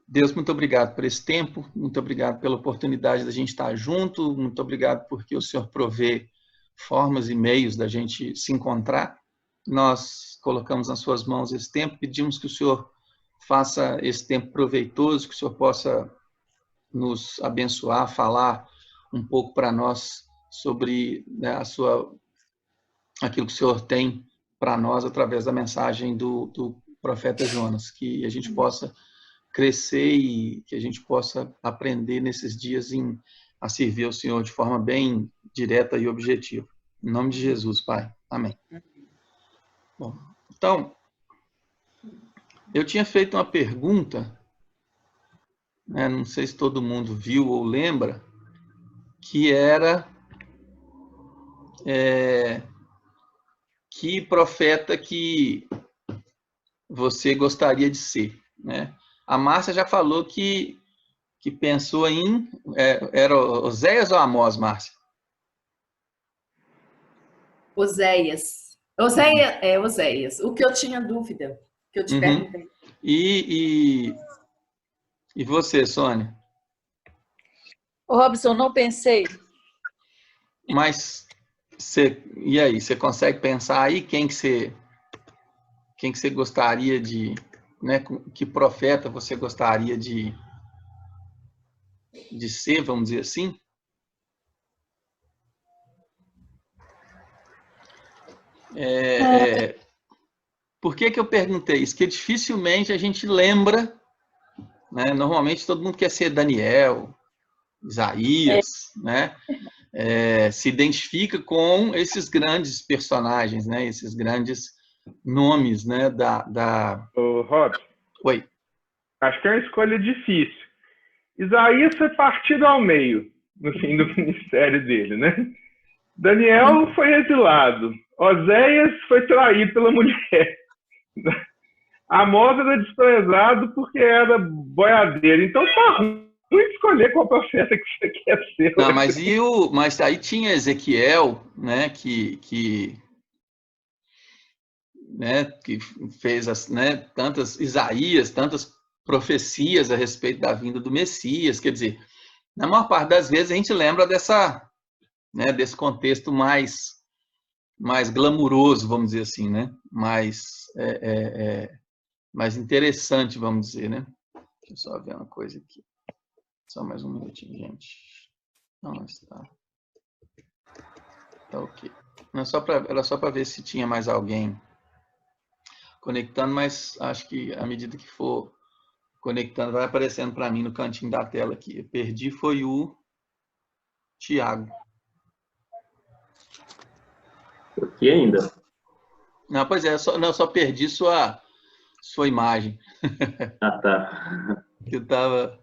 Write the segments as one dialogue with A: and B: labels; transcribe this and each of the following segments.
A: Deus, muito obrigado por esse tempo, muito obrigado pela oportunidade da gente estar junto, muito obrigado porque o Senhor provê formas e meios da gente se encontrar. Nós colocamos nas suas mãos esse tempo, pedimos que o Senhor faça esse tempo proveitoso, que o Senhor possa nos abençoar, falar um pouco para nós sobre, né, aquilo que o Senhor tem para nós através da mensagem do profeta Jonas, que a gente possa crescer e que a gente possa aprender nesses dias a servir ao Senhor de forma bem direta e objetiva. Em nome de Jesus, Pai. Amém. Bom, então, eu tinha feito uma pergunta, né, não sei se todo mundo viu ou lembra, que era que profeta que você gostaria de ser, né? A Márcia já falou que pensou em... era Oséias ou Amós, Márcia?
B: Oséias. Oséias. O que eu tinha dúvida, que eu te perguntei.
A: E você, Sônia?
C: Ô, Robson, não pensei.
A: Mas, e aí, você consegue pensar aí quem que você gostaria de... Né, que profeta você gostaria de ser, vamos dizer assim? Por que eu perguntei isso? Porque dificilmente a gente lembra, né? Normalmente todo mundo quer ser Daniel, Isaías, né? Se identifica com esses grandes personagens, né? Esses grandes nomes, né?
D: Ô, Rob.
A: Oi.
D: Acho que é uma escolha difícil. Isaías foi partido ao meio no fim do ministério dele, né? Daniel foi exilado. Oséias foi traído pela mulher. Amós era desprezado porque era boiadeiro. Então tá ruim escolher qual profeta que você quer ser.
A: Não, mas aí tinha Ezequiel, né, que fez tantas Isaías, tantas profecias a respeito da vinda do Messias. Quer dizer, na maior parte das vezes a gente lembra desse contexto mais glamuroso, vamos dizer assim, né? Mais interessante, vamos dizer, né? Deixa eu só ver uma coisa aqui. Só mais um minutinho, gente. Não, está. Tá ok. Era só para ver se tinha mais alguém conectando, mas acho que à medida que for conectando, vai aparecendo para mim no cantinho da tela aqui. Eu perdi foi o Tiago.
E: Aqui ainda.
A: Não, pois é, só perdi sua imagem.
E: Ah, tá.
A: Que eu estava...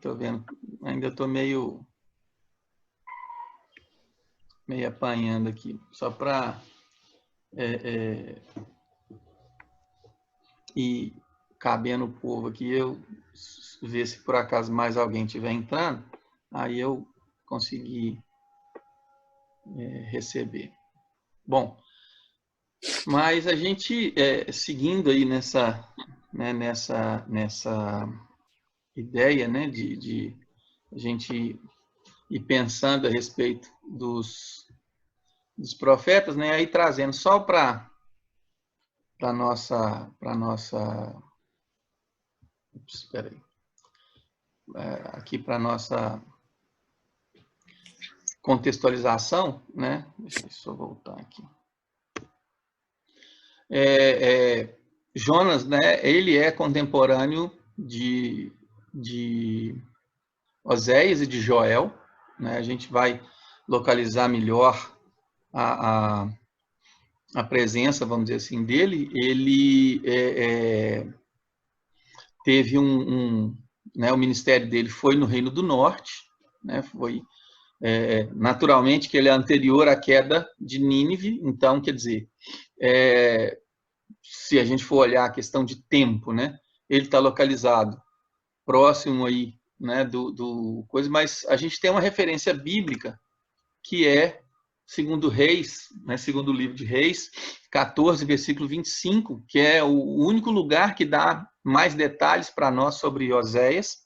A: tô vendo, ainda estou meio apanhando aqui, só para ir cabendo o povo aqui, eu ver se por acaso mais alguém estiver entrando, aí eu consegui receber. Bom, mas a gente, seguindo aí nessa ideia, né, de a gente ir pensando a respeito dos profetas, né, aí trazendo só para nossa espera aí, aqui para nossa contextualização, né, deixa eu só voltar aqui. Jonas, né, ele é contemporâneo de Oséias e de Joel, né? A gente vai localizar melhor a presença, vamos dizer assim, dele. Ele teve né, o ministério dele foi no Reino do Norte, né? Foi naturalmente que ele é anterior à queda de Nínive, então, quer dizer, se a gente for olhar a questão de tempo, né, ele está localizado próximo aí, né, do coisa, mas a gente tem uma referência bíblica que é segundo Reis, né, segundo o livro de Reis, 14, versículo 25, que é o único lugar que dá mais detalhes para nós sobre Oséias.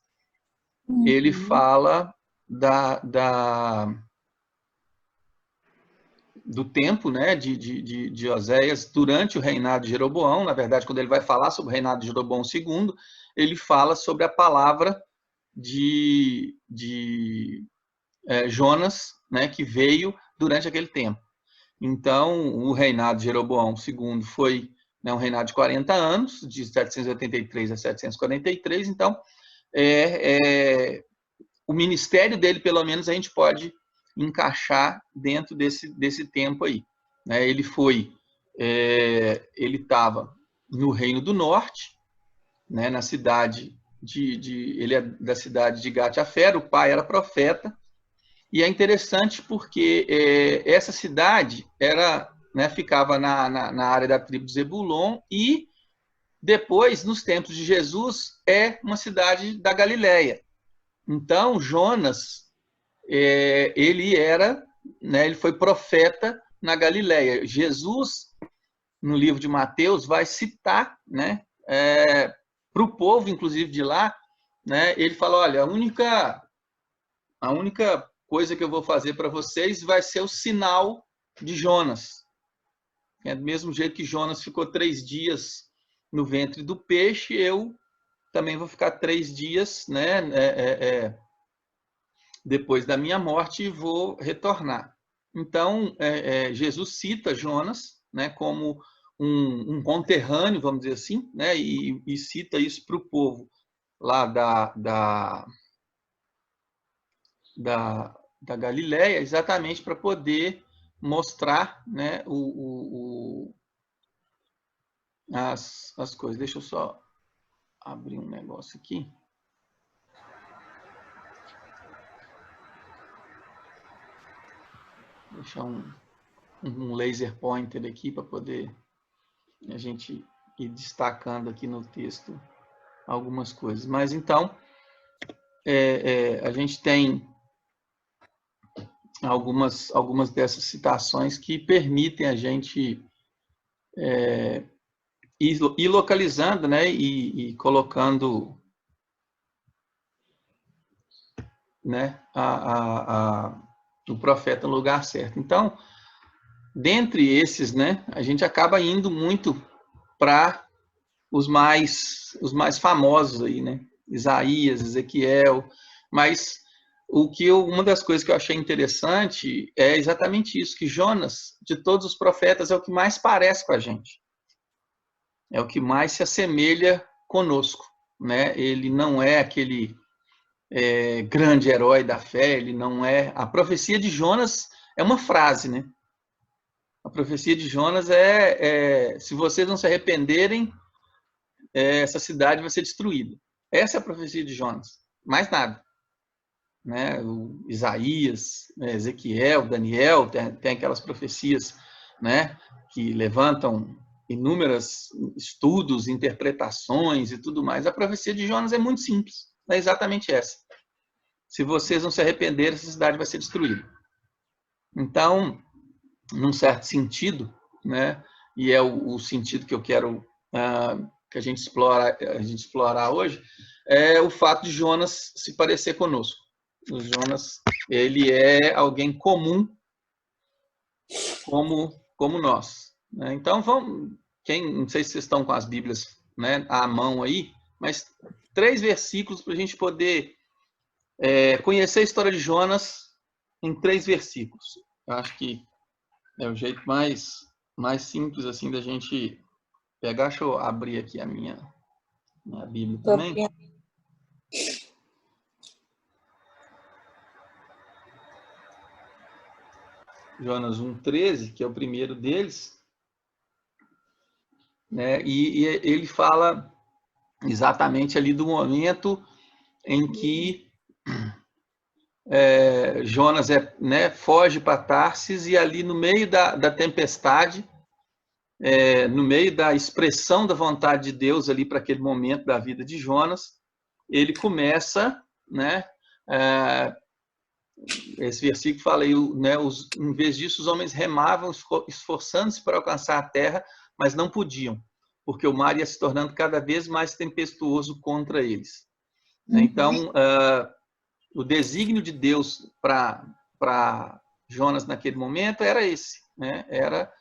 A: Ele fala do tempo, né, de Oséias durante o reinado de Jeroboão. Na verdade, quando ele vai falar sobre o reinado de Jeroboão II, ele fala sobre a palavra de Jonas, né, que veio durante aquele tempo. Então, o reinado de Jeroboão II foi, né, um reinado de 40 anos, de 783 a 743. Então, o ministério dele, pelo menos, a gente pode encaixar dentro desse tempo aí. Né? Ele estava no Reino do Norte, né, na cidade ele é da cidade de Gat-Hefer, o pai era profeta, e é interessante porque essa cidade né, ficava na área da tribo de Zebulon, e depois, nos tempos de Jesus, é uma cidade da Galileia. Então, Jonas, ele foi profeta na Galileia. Jesus, no livro de Mateus, vai citar, né, para o povo, inclusive de lá, né, ele fala, olha, a única coisa que eu vou fazer para vocês vai ser o sinal de Jonas. Do mesmo jeito que Jonas ficou 3 dias no ventre do peixe, eu também vou ficar 3 dias, né, depois da minha morte, e vou retornar. Então, Jesus cita Jonas, né, como um conterrâneo, vamos dizer assim, né, e cita isso para o povo lá da Galileia, exatamente para poder mostrar, né, as coisas. Deixa eu só abrir um negócio aqui. Deixar um laser pointer aqui para poder a gente ir destacando aqui no texto algumas coisas. Mas então, a gente tem algumas dessas citações que permitem a gente ir localizando, né, e colocando, né, o profeta no lugar certo. Então, dentre esses, né, a gente acaba indo muito para os mais famosos aí, né? Isaías, Ezequiel, mas uma das coisas que eu achei interessante é exatamente isso, que Jonas, de todos os profetas, é o que mais parece com a gente. É o que mais se assemelha conosco, né? Ele não é aquele grande herói da fé, ele não é... A profecia de Jonas é uma frase, né? A profecia de Jonas se vocês não se arrependerem, essa cidade vai ser destruída. Essa é a profecia de Jonas. Mais nada. Né? O Isaías, Ezequiel, Daniel, tem aquelas profecias, né, que levantam inúmeros estudos, interpretações e tudo mais. A profecia de Jonas é muito simples. É exatamente essa. Se vocês não se arrependerem, essa cidade vai ser destruída. Então, num certo sentido, né, e é o sentido que eu quero que a gente explorar hoje, é o fato de Jonas se parecer conosco. O Jonas, ele é alguém comum como nós. Né? Então, não sei se vocês estão com as Bíblias, né, à mão aí, mas 3 versículos para a gente poder conhecer a história de Jonas em 3 versículos. Eu acho que é o jeito mais simples assim da gente pegar. Deixa eu abrir aqui a minha Bíblia também. Jonas 1,13, que é o primeiro deles, né? E ele fala exatamente ali do momento em que Jonas né, foge para Tarsis, e ali no meio da tempestade, no meio da expressão da vontade de Deus ali para aquele momento da vida de Jonas, ele começa, né, esse versículo fala aí, né, em vez disso, os homens remavam, esforçando-se para alcançar a terra, mas não podiam, porque o mar ia se tornando cada vez mais tempestuoso contra eles. Então, o desígnio de Deus para Jonas naquele momento era esse, né? Era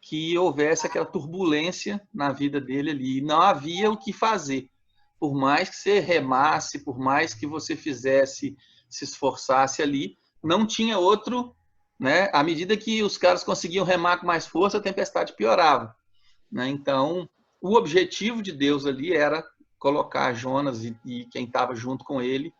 A: que houvesse aquela turbulência na vida dele ali. Não havia o que fazer. Por mais que você remasse, por mais que você fizesse, se esforçasse ali, não tinha outro, né? À medida que os caras conseguiam remar com mais força, a tempestade piorava, né? Então, o objetivo de Deus ali era colocar Jonas e quem estava junto com ele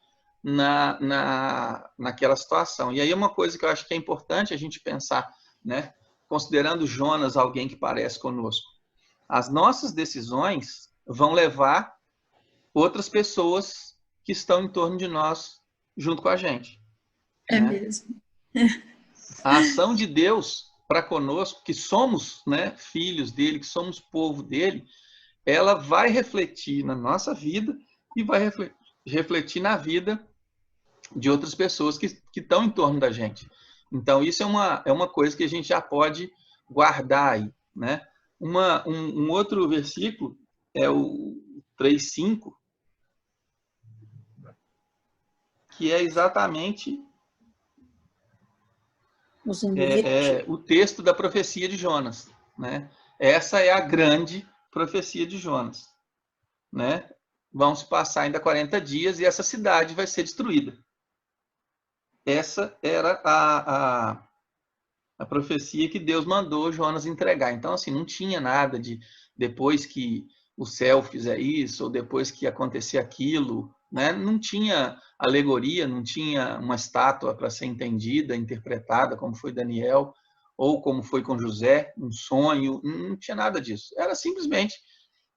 A: naquela situação. E aí uma coisa que eu acho que é importante a gente pensar, né? Considerando Jonas alguém que parece conosco, as nossas decisões vão levar outras pessoas que estão em torno de nós junto com a gente.
C: É,
A: né?
C: mesmo.
A: A ação de Deus para conosco, que somos, né, filhos dele, que somos povo dele, ela vai refletir na nossa vida e vai refletir na vida de outras pessoas que estão em torno da gente. Então, isso é uma coisa que a gente já pode guardar aí, né? Um outro versículo é o 3:5, que é exatamente o texto da profecia de Jonas, né? Essa é a grande profecia de Jonas, né? Vão se passar ainda 40 dias e essa cidade vai ser destruída. Essa era a profecia que Deus mandou Jonas entregar. Então, assim, não tinha nada de depois que o céu fizer isso, ou depois que acontecer aquilo, né? Não tinha alegoria, não tinha uma estátua para ser entendida, interpretada, como foi Daniel, ou como foi com José, um sonho, não tinha nada disso. Era simplesmente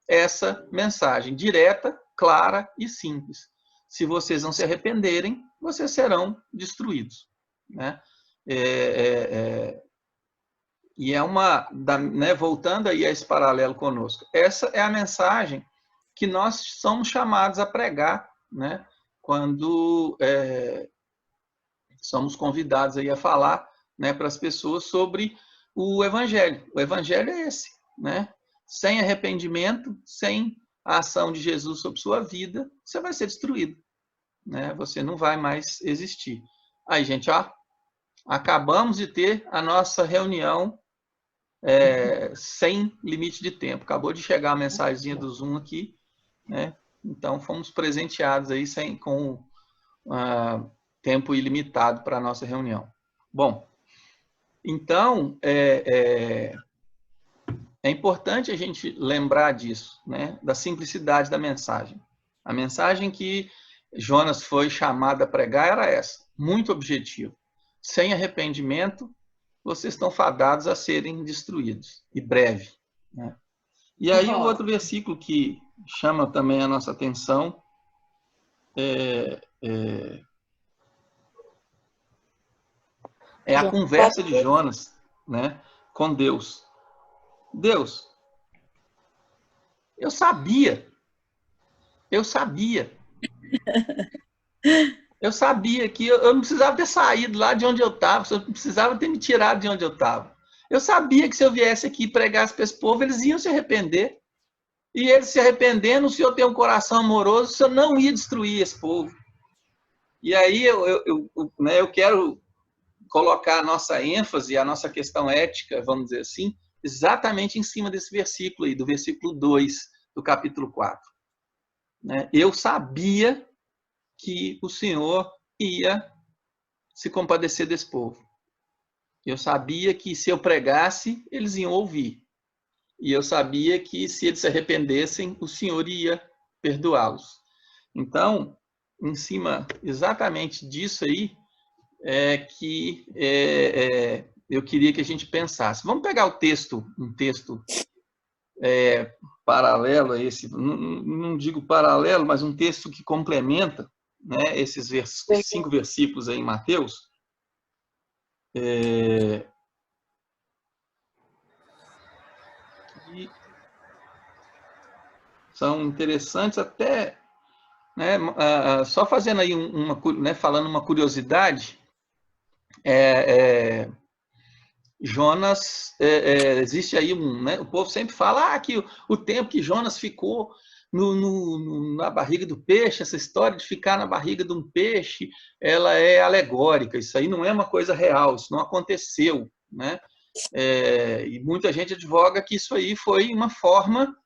A: essa mensagem direta, clara e simples. Se vocês não se arrependerem, vocês serão destruídos, né? E é né, voltando aí a esse paralelo conosco, essa é a mensagem que nós somos chamados a pregar, né, quando somos convidados aí a falar, né, para as pessoas sobre o Evangelho. O Evangelho é esse, né? Sem arrependimento, sem a ação de Jesus sobre sua vida, você vai ser destruído, né? Você não vai mais existir. Aí, gente, ó, acabamos de ter a nossa reunião sem limite de tempo. Acabou de chegar a mensagenzinha do Zoom aqui, né? Então, fomos presenteados aí com tempo ilimitado para a nossa reunião. Bom, então, é importante a gente lembrar disso, né? Da simplicidade da mensagem. A mensagem que Jonas foi chamado a pregar era essa, muito objetiva. Sem arrependimento, vocês estão fadados a serem destruídos, e breve, né? E aí o outro versículo que chama também a nossa atenção é a conversa de Jonas, né, com Deus. Deus, eu sabia que eu não precisava ter saído lá de onde eu estava, eu não precisava ter me tirado de onde eu estava. Eu sabia que se eu viesse aqui e pregasse para esse povo, eles iam se arrepender. E eles se arrependendo, o Senhor tem um coração amoroso, o Senhor não ia destruir esse povo. E aí eu quero colocar a nossa ênfase, a nossa questão ética, vamos dizer assim, exatamente em cima desse versículo aí, do versículo 2 do capítulo 4. Eu sabia que o Senhor ia se compadecer desse povo. Eu sabia que se eu pregasse, eles iam ouvir. E eu sabia que se eles se arrependessem, o Senhor ia perdoá-los. Então, em cima exatamente disso aí, que eu queria que a gente pensasse. Vamos pegar um texto paralelo a esse, não digo paralelo, mas um texto que complementa, né, esses 5 versículos aí em Mateus. Que são interessantes até, né, só fazendo aí falando uma curiosidade, Jonas, existe aí né, o povo sempre fala que o tempo que Jonas ficou na barriga do peixe, essa história de ficar na barriga de um peixe, ela é alegórica, isso aí não é uma coisa real, isso não aconteceu, né? E muita gente advoga que isso aí foi uma forma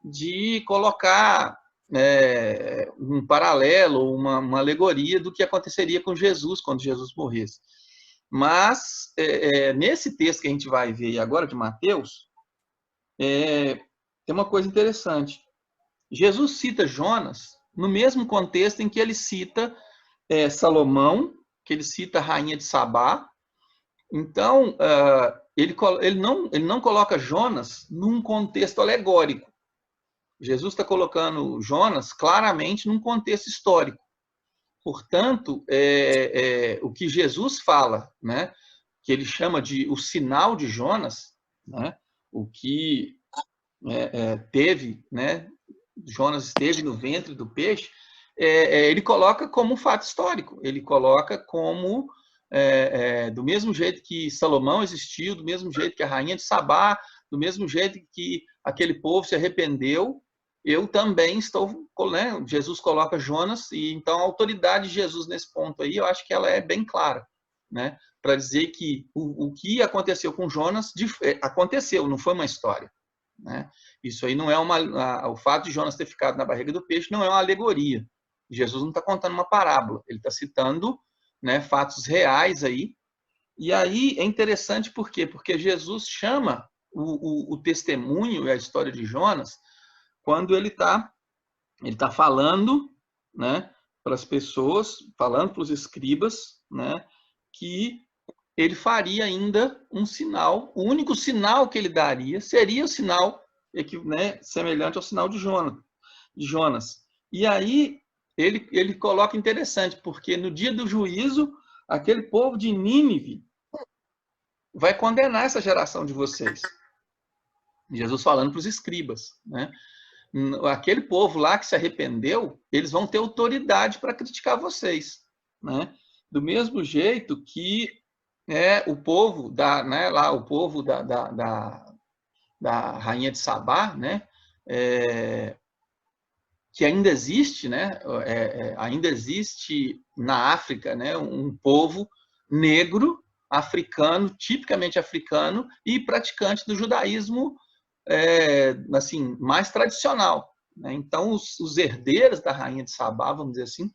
A: de colocar um paralelo, uma alegoria do que aconteceria com Jesus quando Jesus morresse. Mas, nesse texto que a gente vai ver agora, de Mateus, tem uma coisa interessante. Jesus cita Jonas no mesmo contexto em que ele cita Salomão, que ele cita a rainha de Sabá. Então, ele não coloca Jonas num contexto alegórico. Jesus está colocando Jonas claramente num contexto histórico. Portanto, o que Jesus fala, né, que ele chama de o sinal de Jonas, né, o que teve, né, Jonas esteve no ventre do peixe, ele coloca como um fato histórico, ele coloca como, do mesmo jeito que Salomão existiu, do mesmo jeito que a rainha de Sabá, do mesmo jeito que aquele povo se arrependeu, eu também estou, né, Jesus coloca Jonas, e então a autoridade de Jesus nesse ponto aí, eu acho que ela é bem clara, né, para dizer que o que aconteceu com Jonas, aconteceu, não foi uma história. Né? Isso aí não é o fato de Jonas ter ficado na barriga do peixe não é uma alegoria. Jesus não está contando uma parábola, ele está citando, né, fatos reais aí. E aí é interessante por quê? Porque Jesus chama o testemunho e a história de Jonas quando ele tá falando, né, para as pessoas, falando para os escribas, né, que ele faria ainda um sinal, o único sinal que ele daria seria o sinal, né, semelhante ao sinal de Jonas. E aí ele coloca interessante, porque no dia do juízo, aquele povo de Nínive vai condenar essa geração de vocês. Jesus falando para os escribas, né? Aquele povo lá que se arrependeu, eles vão ter autoridade para criticar vocês, né? Do mesmo jeito que o povo o povo da rainha de Sabá, né? Que ainda existe, né? Ainda existe na África, né? Um povo negro, africano, tipicamente africano e praticante do judaísmo, assim, mais tradicional. Né? Então, os herdeiros da rainha de Sabá, vamos dizer assim,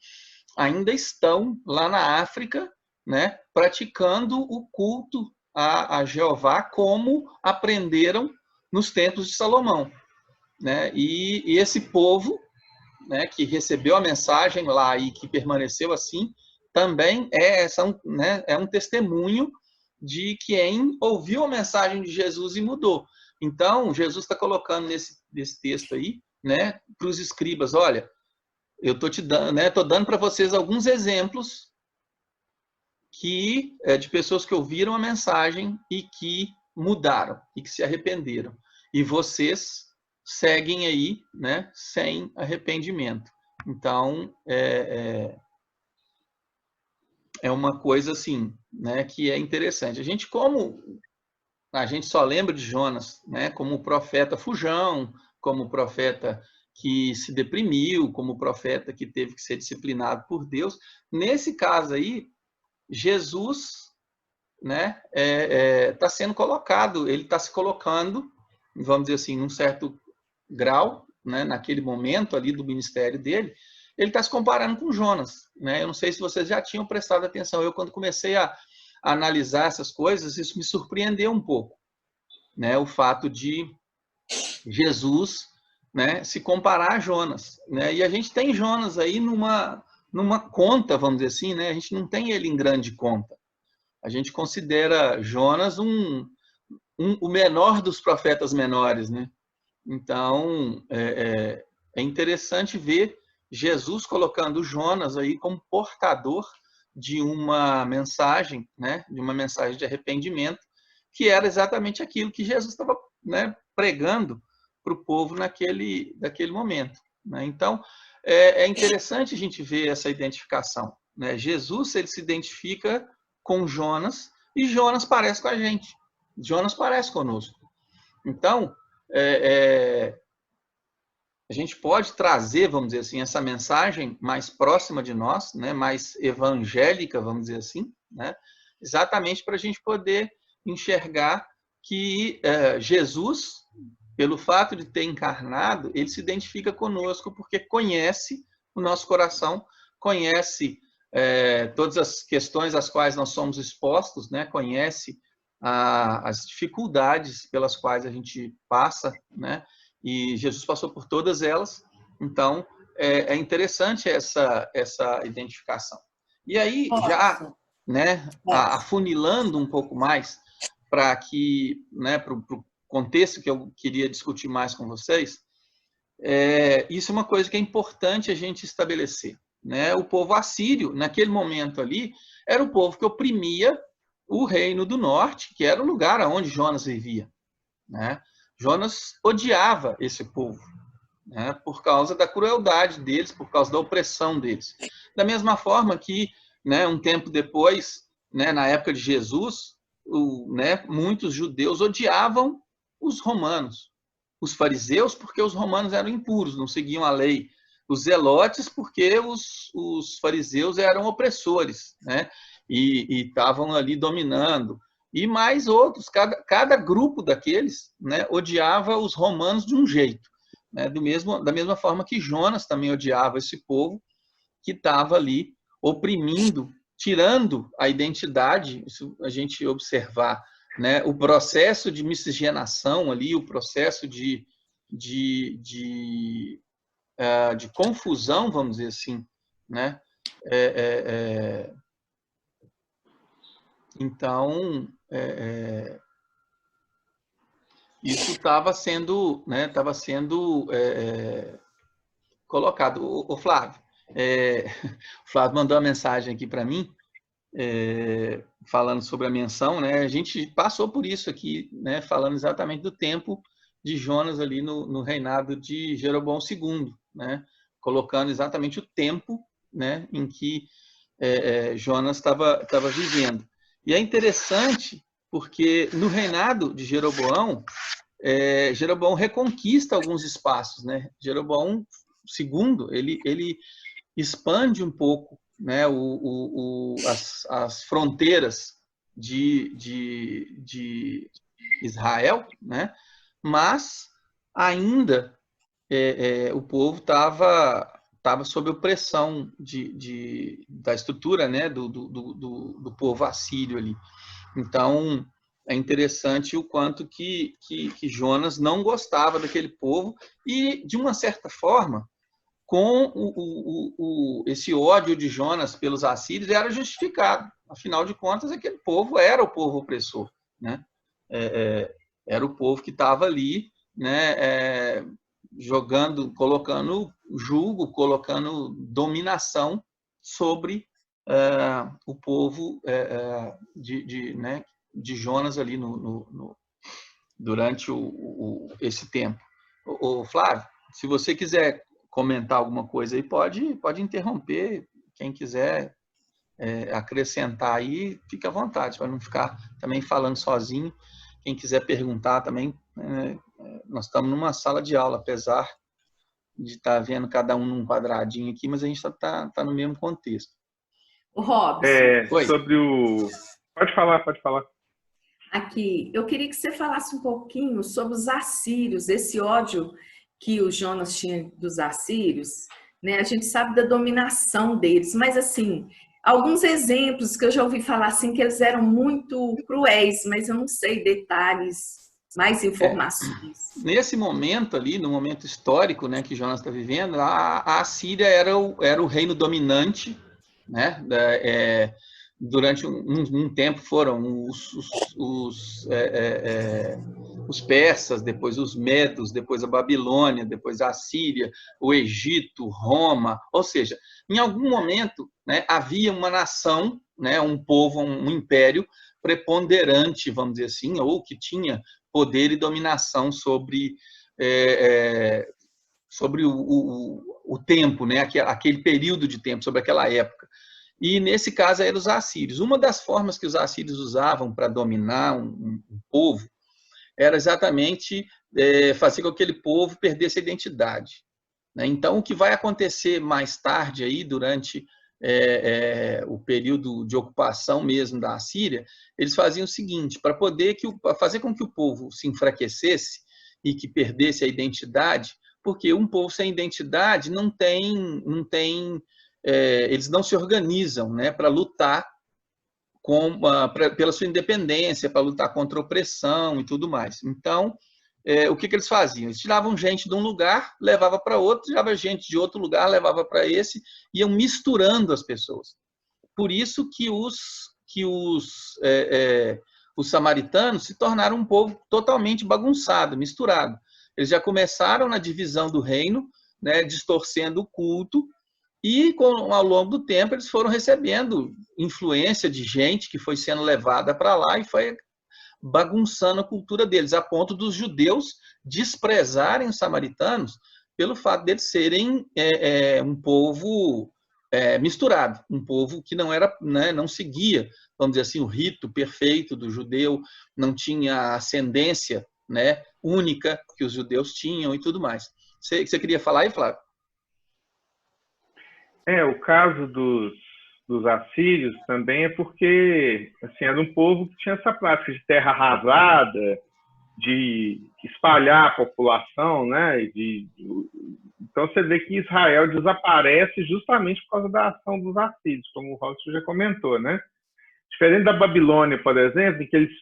A: ainda estão lá na África, né, praticando o culto a Jeová como aprenderam nos templos de Salomão. Né? E esse povo, né, que recebeu a mensagem lá e que permaneceu assim, também é um testemunho de quem ouviu a mensagem de Jesus e mudou. Então, Jesus está colocando nesse texto aí, né, para os escribas, olha, eu estou dando para vocês alguns exemplos de pessoas que ouviram a mensagem e que mudaram, e que se arrependeram. E vocês seguem aí, né, sem arrependimento. Então, é uma coisa assim, né, que é interessante. Como a gente só lembra de Jonas, né, como o profeta fujão, como o profeta que se deprimiu, como o profeta que teve que ser disciplinado por Deus. Nesse caso aí, Jesus, né, está sendo colocado, ele está se colocando, vamos dizer assim, num certo grau, né, naquele momento ali do ministério dele, ele está se comparando com Jonas. Né? Eu não sei se vocês já tinham prestado atenção. Eu, quando comecei a analisar essas coisas, isso me surpreendeu um pouco. Né? O fato de Jesus, né, se comparar a Jonas. Né? E a gente tem Jonas aí numa conta, vamos dizer assim, né? A gente não tem ele em grande conta. A gente considera Jonas o menor dos profetas menores, né? Então, é interessante ver Jesus colocando Jonas aí como portador de uma mensagem, né? De uma mensagem de arrependimento, que era exatamente aquilo que Jesus estava, né, pregando para o povo naquele momento. Né? Então, é interessante a gente ver essa identificação. Né? Jesus, ele se identifica com Jonas, e Jonas parece com a gente. Jonas parece conosco. Então, a gente pode trazer, vamos dizer assim, essa mensagem mais próxima de nós, né, mais evangélica, vamos dizer assim, né, exatamente para a gente poder enxergar que Jesus, pelo fato de ter encarnado, ele se identifica conosco porque conhece o nosso coração, conhece todas as questões às quais nós somos expostos, né, conhece as dificuldades pelas quais a gente passa, né, e Jesus passou por todas elas. Então, é interessante essa identificação. E aí, já, né, afunilando um pouco mais para que, né, para o contexto que eu queria discutir mais com vocês, isso é uma coisa que é importante a gente estabelecer, né? O povo assírio, naquele momento ali, era o povo que oprimia o reino do norte, que era o lugar onde Jonas vivia, né? Jonas odiava esse povo, né, por causa da crueldade deles, por causa da opressão deles. Da mesma forma que, né, um tempo depois, né, na época de Jesus, muitos judeus odiavam os romanos. Os fariseus, porque os romanos eram impuros, não seguiam a lei. Os zelotes, porque os fariseus eram opressores, né, e estavam ali dominando. E mais outros, cada grupo daqueles, né, odiava os romanos de um jeito, né, da mesma forma que Jonas também odiava esse povo que estava ali oprimindo, tirando a identidade, isso a gente observar, né, o processo de miscigenação ali, o processo de confusão, vamos dizer assim, né? Então, isso estava sendo, né, colocado. O Flávio, o Flávio mandou uma mensagem aqui para mim, falando sobre a menção, né? A gente passou por isso aqui, né, falando exatamente do tempo de Jonas ali no reinado de Jeroboão II, né? Colocando exatamente o tempo, né, em que Jonas estava vivendo. E é interessante porque no reinado de Jeroboão, Jeroboão reconquista alguns espaços, né? Jeroboão II, ele expande um pouco, né, as fronteiras de Israel, né? Mas ainda o povo estava sob opressão da estrutura, né, do povo assírio ali. Então, é interessante o quanto que Jonas não gostava daquele povo e, de uma certa forma, com esse ódio de Jonas pelos assírios era justificado. Afinal de contas, aquele povo era o povo opressor, né? Era o povo que estava ali, né, colocando jugo, colocando dominação sobre o povo de Jonas ali durante esse tempo. O Flávio, se você quiser comentar alguma coisa aí, pode interromper. Quem quiser acrescentar aí, fica à vontade, para não ficar também falando sozinho. Quem quiser perguntar também, nós estamos numa sala de aula, apesar de estar vendo cada um num quadradinho aqui, mas a gente está no mesmo contexto.
B: O Robson.
D: Sobre o... Pode falar.
B: Aqui, eu queria que você falasse um pouquinho sobre os assírios, esse ódio que o Jonas tinha dos assírios, né? A gente sabe da dominação deles, mas assim, alguns exemplos que eu já ouvi falar assim, que eles eram muito cruéis, mas eu não sei detalhes, mais informações.
A: Nesse momento ali, no momento histórico, né, que Jonas está vivendo, a Assíria era o reino dominante, né? Durante um tempo foram os persas, depois os medos, depois a Babilônia, depois a Síria, o Egito, Roma. Ou seja, em algum momento, né, havia uma nação, né, um povo, um império preponderante, vamos dizer assim, ou que tinha poder e dominação sobre o tempo, né, aquele período de tempo, sobre aquela época. e nesse caso eram os assírios. Uma das formas que os assírios usavam para dominar um povo era exatamente fazer com que aquele povo perdesse a identidade. Então, o que vai acontecer mais tarde, aí, durante o período de ocupação mesmo da Assíria, eles faziam o seguinte, para fazer com que o povo se enfraquecesse e que perdesse a identidade, porque um povo sem identidade eles não se organizam, né, para lutar pela sua independência, para lutar contra a opressão e tudo mais. Então, o que eles faziam? Eles tiravam gente de um lugar, levava para outro, tiravam gente de outro lugar, levava para esse, iam misturando as pessoas. Por isso que os samaritanos se tornaram um povo totalmente bagunçado, misturado. Eles já começaram na divisão do reino, né, distorcendo o culto, e ao longo do tempo eles foram recebendo influência de gente que foi sendo levada para lá e foi bagunçando a cultura deles, a ponto dos judeus desprezarem os samaritanos pelo fato deles serem um povo misturado, um povo que não era, né, não seguia, vamos dizer assim, o rito perfeito do judeu, não tinha a ascendência, né, única que os judeus tinham e tudo mais. Você queria falar aí, Flávio?
D: O caso dos assírios também é porque assim, era um povo que tinha essa prática de terra arrasada, de espalhar a população, né? Então você vê que Israel desaparece justamente por causa da ação dos assírios, como o Robson já comentou, né? Diferente da Babilônia, por exemplo, em que eles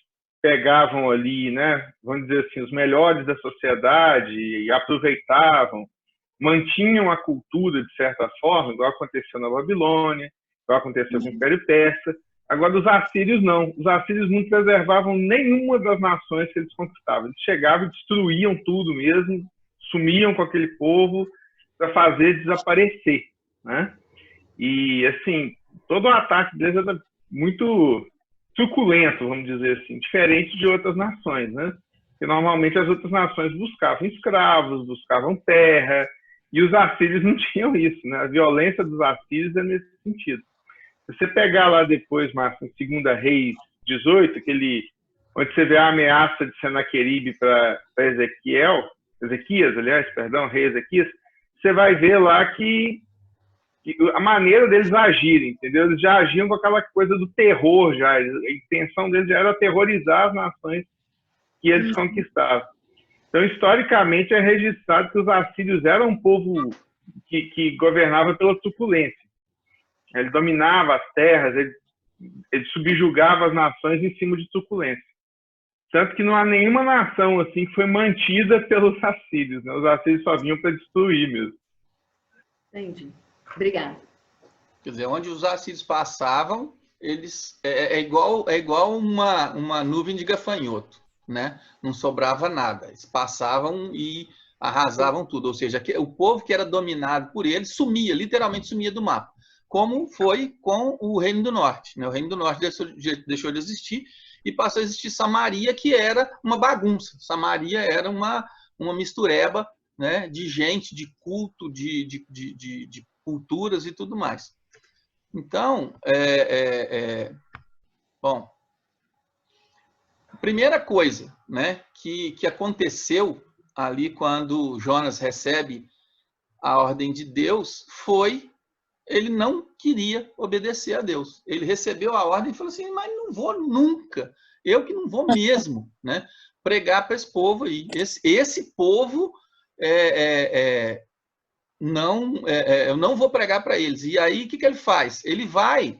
D: pegavam ali, né, vamos dizer assim, os melhores da sociedade e aproveitavam, mantinham a cultura de certa forma, igual aconteceu na Babilônia, igual aconteceu com o Império Persa. Agora, os assírios não. Os assírios não preservavam nenhuma das nações que eles conquistavam. Eles chegavam e destruíam tudo mesmo, sumiam com aquele povo para fazer desaparecer, né? E, assim, todo o ataque deles era muito truculento, vamos dizer assim, diferente de outras nações, né? Porque normalmente as outras nações buscavam escravos, buscavam terra, e os assírios não tinham isso, né? A violência dos assírios é nesse sentido. Se você pegar lá depois, Márcio, em 2 Reis 18, onde você vê a ameaça de Senaqueribe para Ezequias, rei Ezequias, você vai ver lá que a maneira deles agirem, entendeu? Eles já agiam com aquela coisa do terror já, a intenção deles já era aterrorizar as nações que eles conquistavam. Então, historicamente, é registrado que os assírios eram um povo que governava pela truculência. Ele dominava as terras, ele subjugava as nações em cima de truculência. Tanto que não há nenhuma nação assim que foi mantida pelos assírios, né? Os assírios só vinham para destruir mesmo.
B: Entendi. Obrigada.
A: Quer dizer, onde os assírios passavam, eles é igual uma nuvem de gafanhoto, né? Não sobrava nada. Eles passavam e arrasavam tudo. Ou seja, o povo que era dominado por eles sumia, literalmente sumia do mapa. Como foi com o Reino do Norte, né? O Reino do Norte deixou de existir e passou a existir Samaria, que era uma bagunça. Samaria era uma mistureba, né, de gente, de culto, de culturas e tudo mais. Então, bom, a primeira coisa, né, que aconteceu ali quando Jonas recebe a ordem de Deus foi ele não queria obedecer a Deus. Ele recebeu a ordem e falou assim, mas não vou nunca, eu que não vou mesmo, né, pregar para esse povo aí. Esse povo eu não vou pregar para eles. E aí, o que ele faz? Ele vai,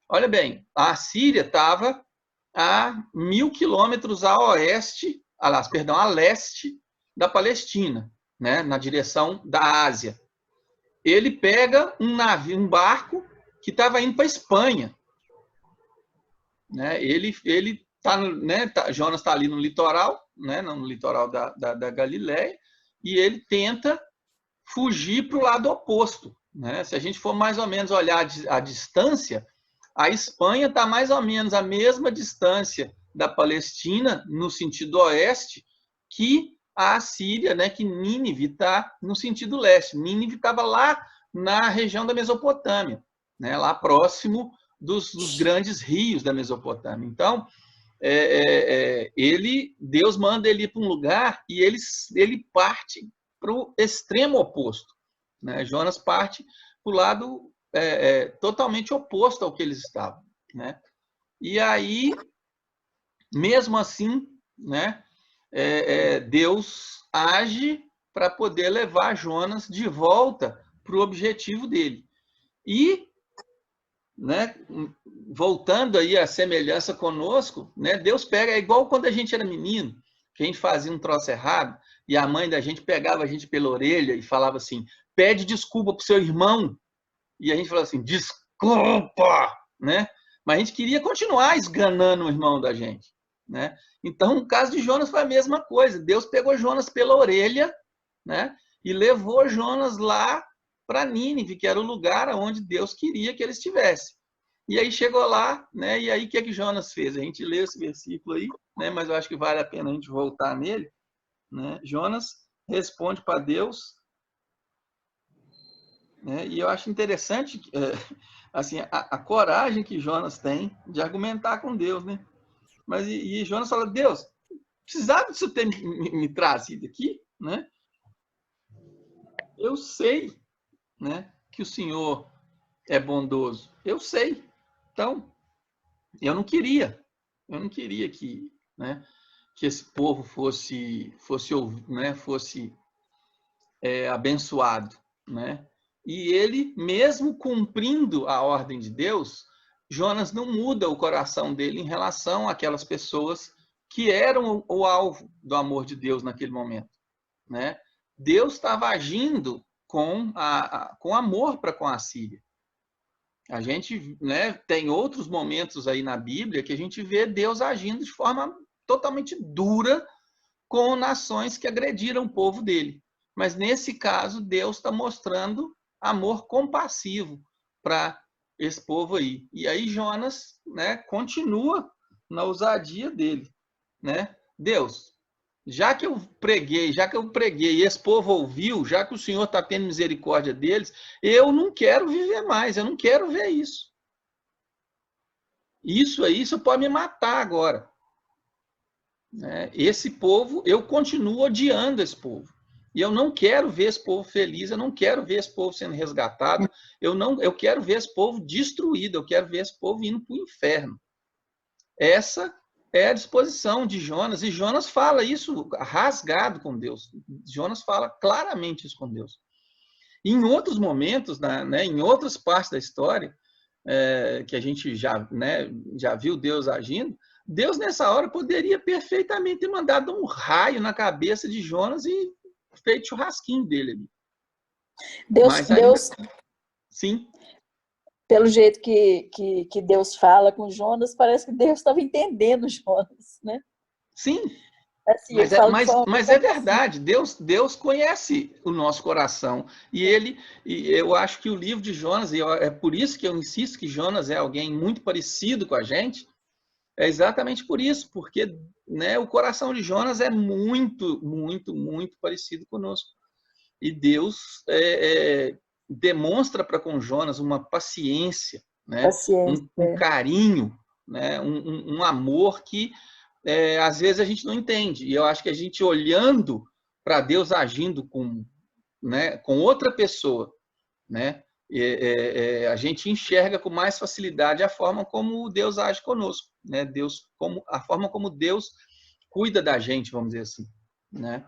A: olha bem, a Síria estava a 1.000 quilômetros a leste da Palestina, né, na direção da Ásia. Ele pega um barco que estava indo para a Espanha. Né? Jonas está ali no litoral, né, no litoral da Galileia, e ele tenta fugir para o lado oposto. Né? Se a gente for mais ou menos olhar a distância, a Espanha está mais ou menos a mesma distância da Palestina, no sentido oeste, que a Síria, né, que Nínive está no sentido leste. Nínive estava lá na região da Mesopotâmia. né, lá próximo dos grandes rios da Mesopotâmia. Então, Deus manda ele ir para um lugar e ele parte para o extremo oposto, né? Jonas parte para o lado totalmente oposto ao que eles estavam, né? E aí, mesmo assim, né, Deus age para poder levar Jonas de volta para o objetivo dele. E, né, voltando aí à semelhança conosco, né, Deus pega, é igual quando a gente era menino, que a gente fazia um troço errado, e a mãe da gente pegava a gente pela orelha e falava assim, pede desculpa para o seu irmão, e a gente falava assim, desculpa, né? Mas a gente queria continuar esganando o irmão da gente, né? Então, no caso de Jonas foi a mesma coisa, Deus pegou Jonas pela orelha, né, e levou Jonas lá para Nínive, que era o lugar onde Deus queria que ele estivesse. E aí chegou lá, né? E aí o que é que Jonas fez? A gente lê esse versículo aí, né? Mas eu acho que vale a pena a gente voltar nele, né? Jonas responde para Deus, né? E eu acho interessante, assim, a coragem que Jonas tem de argumentar com Deus, né? Mas e Jonas fala, Deus, precisava disso ter me trazido aqui, né? Eu sei, né, que o Senhor é bondoso. Eu sei. Então, eu não queria que, né, que esse povo fosse abençoado, né? E ele, mesmo cumprindo a ordem de Deus, Jonas não muda o coração dele em relação àquelas pessoas que eram o alvo do amor de Deus naquele momento, né? Deus estava agindo com amor para com a Síria. A gente, né, tem outros momentos aí na Bíblia que a gente vê Deus agindo de forma totalmente dura com nações que agrediram o povo dele. Mas nesse caso, Deus está mostrando amor compassivo para esse povo aí. E aí Jonas, né, continua na ousadia dele, né? Deus, já que eu preguei e esse povo ouviu, já que o Senhor está tendo misericórdia deles, eu não quero viver mais, eu não quero ver isso. Isso pode me matar agora. Esse povo, eu continuo odiando esse povo. E eu não quero ver esse povo feliz, eu não quero ver esse povo sendo resgatado, eu quero ver esse povo destruído, eu quero ver esse povo indo para o inferno. Essa é a disposição de Jonas, e Jonas fala isso rasgado com Deus. Jonas fala claramente isso com Deus. E em outros momentos, né, em outras partes da história, que a gente já viu Deus agindo, Deus nessa hora poderia perfeitamente ter mandado um raio na cabeça de Jonas e feito churrasquinho dele ali.
C: Deus,
A: sim.
C: Pelo jeito que Deus fala com Jonas, parece que Deus estava entendendo Jonas, né?
A: Sim,
C: assim,
A: mas é verdade, Deus conhece o nosso coração, e eu acho que o livro de Jonas, e é por isso que eu insisto que Jonas é alguém muito parecido com a gente, é exatamente por isso, porque, né, o coração de Jonas é muito, muito, muito parecido conosco. E Deus demonstra para com Jonas uma paciência, né? Um carinho, né? Um amor que às vezes a gente não entende. E eu acho que a gente olhando para Deus agindo com outra pessoa, né? A gente enxerga com mais facilidade a forma como Deus age conosco, né? A forma como Deus cuida da gente, vamos dizer assim, né?